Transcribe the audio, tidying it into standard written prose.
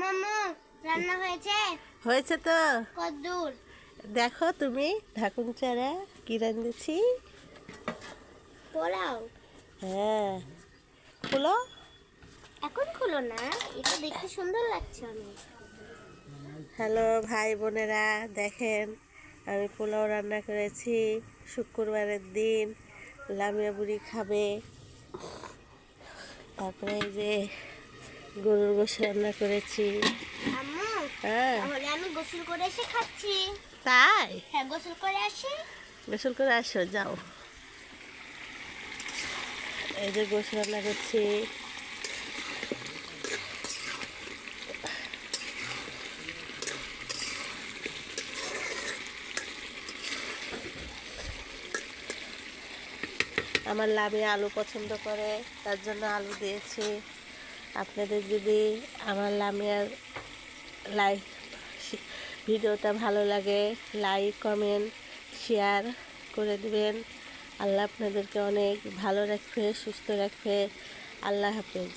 মামা রান্না হয়েছে? হয়েছে তো। কদ্দূর? দেখো তুমি ঢাকুন চারা কি রাঁধেছি। পোলাও? হ্যাঁ, খুলো। এখন খুলো না, এটা দেখতে সুন্দর লাগছে অনেক। হ্যালো ভাই বোনেরা, দেখেন আমি পোলাও রান্না করেছি শুক্রবারের দিন। লামিয়া বুড়ি খাবে। তারপরে এই যে গরুর গোশত রান্না করেছি। আম্মু, হ্যাঁ, তাহলে আমি গোসল করে এসে খাচ্ছি। তাই হ্যাঁ, গোসল করে আসি। গোসল করে আসো, যাও। এই যে গোশত রান্না করছি। আমার লামিয়া আলু পছন্দ করে, তার জন্য আলু দিয়েছি। আপনাদের যদি আমার লামিয়ার লাইক ভিডিওটা ভালো লাগে, লাইক কমেন্ট শেয়ার করে দিবেন। আল্লাহ আপনাদেরকে অনেক ভালো রাখবে, সুস্থ রাখবে। আল্লাহ হাফেজ।